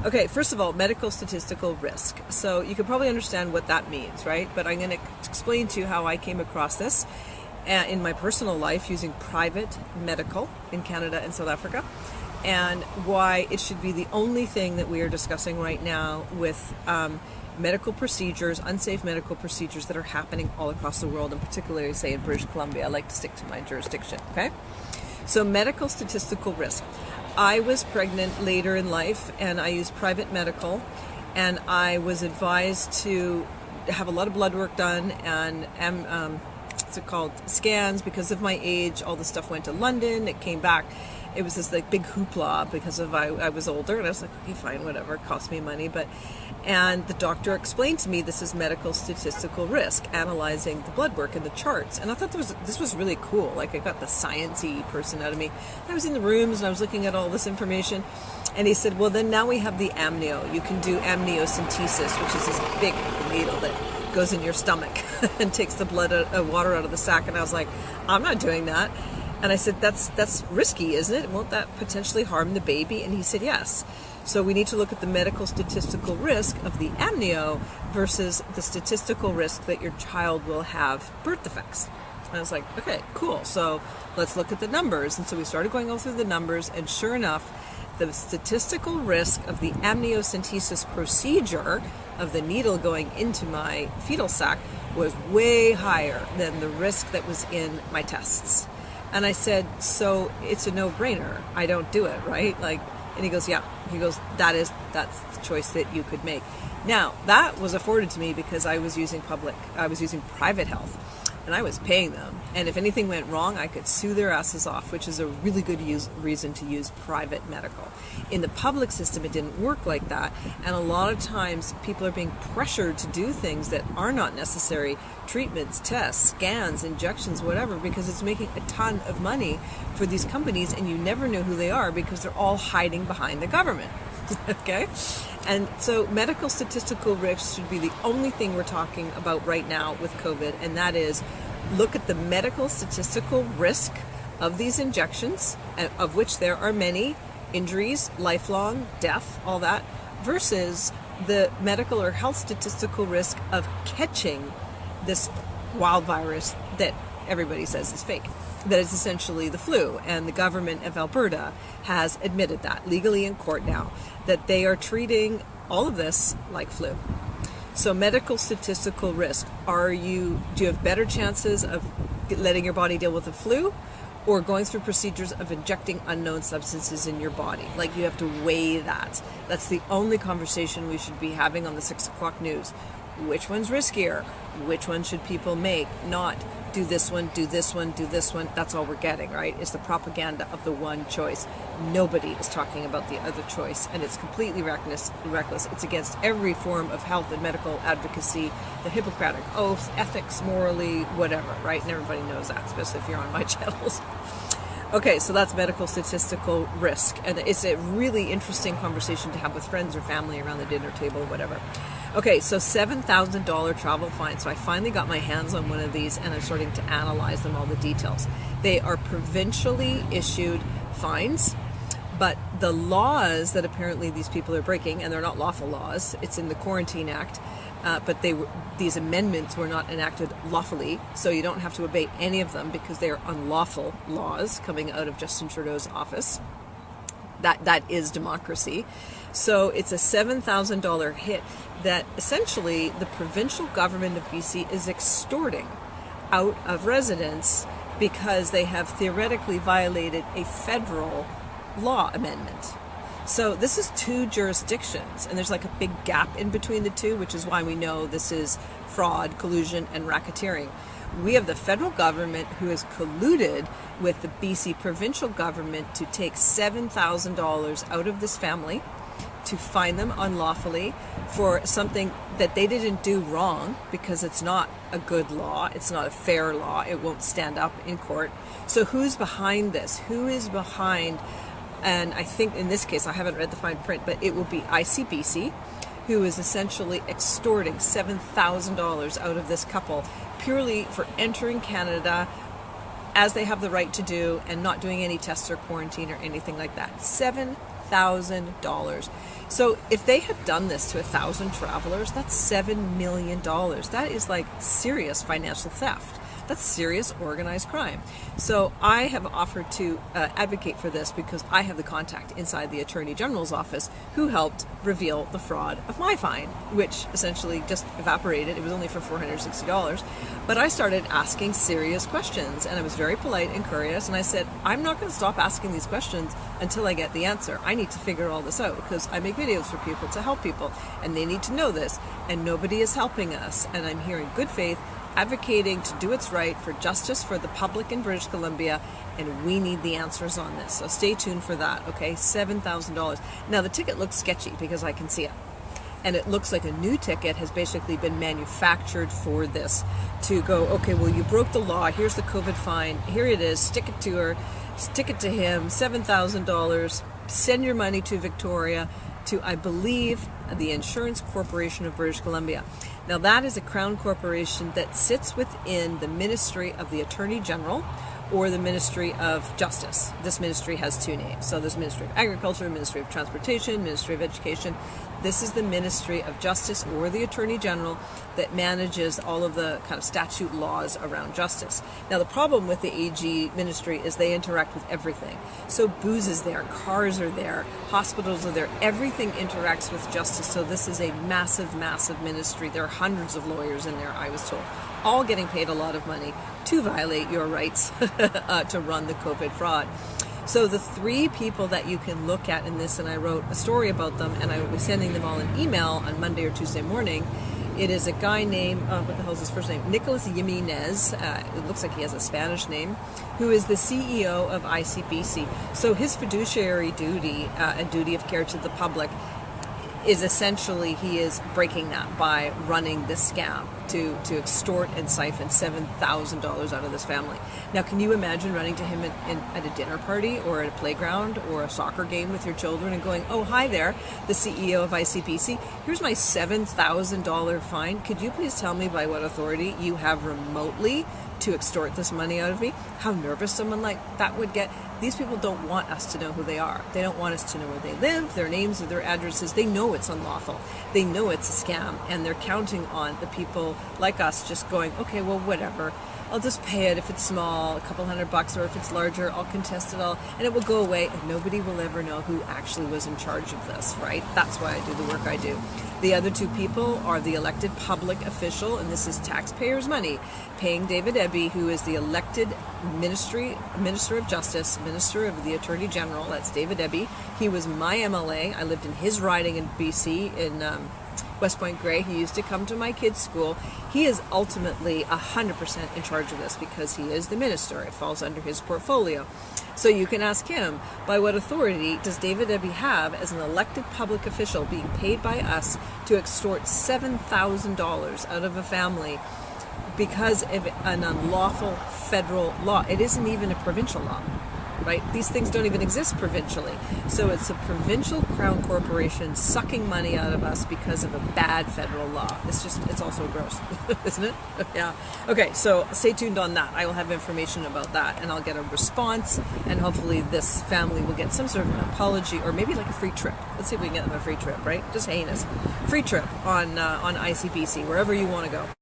Okay, first of all, medical statistical risk. So you can probably understand what that means, right? But I'm going to explain to you how I came across this in my personal life using private medical in Canada and South Africa, and why it should be the only thing that we are discussing right now with medical procedures, unsafe medical procedures that are happening all across the world, and particularly, say, in British Columbia. I like to stick to my jurisdiction, okay? So medical statistical risk. I was pregnant later in life, and I used private medical, and I was advised to have a lot of blood work done and what's it called, scans. Because of my age, all the stuff went to London, it came back. It was this like big hoopla because of I was older, and I was like, okay, fine, whatever, it cost me money. And the doctor explained to me this is medical statistical risk, analyzing the blood work and the charts. And I thought this was really cool. Like, I got the sciencey person out of me. I was in the rooms and I was looking at all this information. And he said, well, then now we have the amnio. You can do amniocentesis, which is this big needle that goes in your stomach and takes the water out of the sac. And I was like, I'm not doing that. And I said, that's risky, isn't it? Won't that potentially harm the baby? And he said, yes. So we need to look at the medical statistical risk of the amnio versus the statistical risk that your child will have birth defects. And I was like, okay, cool. So let's look at the numbers. And so we started going through the numbers, and sure enough, the statistical risk of the amniocentesis procedure of the needle going into my fetal sac was way higher than the risk that was in my tests. And I said, so it's a no-brainer. I don't do it, right? Like, and he goes, yeah. He goes, that's the choice that you could make. Now, that was afforded to me because I was using private health, and I was paying them. And if anything went wrong, I could sue their asses off, which is a really good reason to use private medical. In the public system, it didn't work like that. And a lot of times, people are being pressured to do things that are not necessary. Treatments, tests, scans, injections, whatever, because it's making a ton of money for these companies, and you never know who they are because they're all hiding behind the government. Okay? And so medical statistical risk should be the only thing we're talking about right now with COVID, and that is look at the medical statistical risk of these injections, of which there are many, injuries, lifelong, death, all that, versus the medical or health statistical risk of catching this wild virus that everybody says is fake, that is essentially the flu. And the government of Alberta has admitted that legally in court now, that they are treating all of this like flu. So medical statistical risk, do you have better chances of letting your body deal with the flu, or going through procedures of injecting unknown substances in your body? Like, you have to weigh that. That's the only conversation we should be having on the 6 o'clock news. Which one's riskier? Which one should people make? Not do this one, do this one, do this one. That's all we're getting, right? It's the propaganda of the one choice. Nobody is talking about the other choice, and it's completely reckless. It's against every form of health and medical advocacy, the Hippocratic Oath, ethics, morally, whatever, right? And everybody knows that, especially if you're on my channels. Okay, so that's medical statistical risk, and it's a really interesting conversation to have with friends or family around the dinner table, whatever. Okay, so $7,000 travel fine. So I finally got my hands on one of these, and I'm starting to analyze them, all the details. They are provincially issued fines, but the laws that apparently these people are breaking, and they're not lawful laws, it's in the Quarantine Act, but these amendments were not enacted lawfully, so you don't have to obey any of them because they are unlawful laws coming out of Justin Trudeau's office. That is democracy. So it's a $7,000 hit that essentially the provincial government of BC is extorting out of residents because they have theoretically violated a federal law amendment. So this is two jurisdictions, and there's like a big gap in between the two, which is why we know this is fraud, collusion, and racketeering. We have the federal government who has colluded with the BC provincial government to take $7,000 out of this family, to fine them unlawfully for something that they didn't do wrong, because it's not a good law, it's not a fair law, it won't stand up in court. So who's behind this? Who is behind? And I think in this case, I haven't read the fine print, but it will be ICBC, who is essentially extorting $7,000 out of this couple purely for entering Canada as they have the right to do and not doing any tests or quarantine or anything like that. $7,000. $7,000. So if they had done this to 1,000 travelers, that's $7 million. That is like serious financial theft. That's serious organized crime. So I have offered to advocate for this because I have the contact inside the Attorney General's office who helped reveal the fraud of my fine, which essentially just evaporated. It was only for $460. But I started asking serious questions, and I was very polite and courteous, and I said, I'm not going to stop asking these questions until I get the answer. I need to figure all this out because I make videos for people to help people, and they need to know this, and nobody is helping us. And I'm here in good faith advocating to do what's right for justice for the public in British Columbia, and we need the answers on this. So stay tuned for that, okay? $7,000. Now the ticket looks sketchy because I can see it. And it looks like a new ticket has basically been manufactured for this to go, okay, well, you broke the law. Here's the COVID fine. Here it is. Stick it to her. Stick it to him. $7,000. Send your money to Victoria, to, I believe, the Insurance Corporation of British Columbia. Now that is a crown corporation that sits within the Ministry of the Attorney General or the Ministry of Justice. This ministry has two names. So there's Ministry of Agriculture, Ministry of Transportation, Ministry of Education. This is the Ministry of Justice or the Attorney General that manages all of the kind of statute laws around justice. Now the problem with the AG ministry is they interact with everything. So booze is there, cars are there, hospitals are there, everything interacts with justice. So this is a massive, massive ministry. There are hundreds of lawyers in there, I was told, all getting paid a lot of money to violate your rights to run the COVID fraud. So the three people that you can look at in this, and I wrote a story about them, and I will be sending them all an email on Monday or Tuesday morning. It is a guy named, what the hell is his first name? Nicholas Jimenez, it looks like he has a Spanish name, who is the CEO of ICBC. So his fiduciary duty and duty of care to the public is essentially, he is breaking that by running this scam to extort and siphon $7,000 out of this family. Now, can you imagine running to him at a dinner party or at a playground or a soccer game with your children and going, oh, hi there, the CEO of ICBC, here's my $7,000 fine. Could you please tell me by what authority you have remotely to extort this money out of me? How nervous someone like that would get. These people don't want us to know who they are. They don't want us to know where they live, their names or their addresses. They know it's unlawful. They know it's a scam, and they're counting on the people like us just going, okay, well, whatever. I'll just pay it if it's small, a couple $100, or if it's larger, I'll contest it all, and it will go away, and nobody will ever know who actually was in charge of this, right? That's why I do the work I do. The other two people are the elected public official, and this is taxpayers' money, paying David Eby, who is the elected Minister of Justice, Minister of the Attorney General. That's David Eby. He was my MLA. I lived in his riding in BC, in West Point Grey. He used to come to my kids' school. He is ultimately 100% in charge of this because he is the minister. It falls under his portfolio. So you can ask him, by what authority does David Eby have as an elected public official being paid by us to extort $7,000 out of a family because of an unlawful federal law? It isn't even a provincial law, right? These things don't even exist provincially. So it's a provincial crown corporation sucking money out of us because of a bad federal law. It's also gross, isn't it? Yeah. Okay, so stay tuned on that. I will have information about that, and I'll get a response, and hopefully this family will get some sort of an apology, or maybe like a free trip. Let's see if we can get them a free trip, right? Just heinous. Free trip on ICBC, wherever you want to go.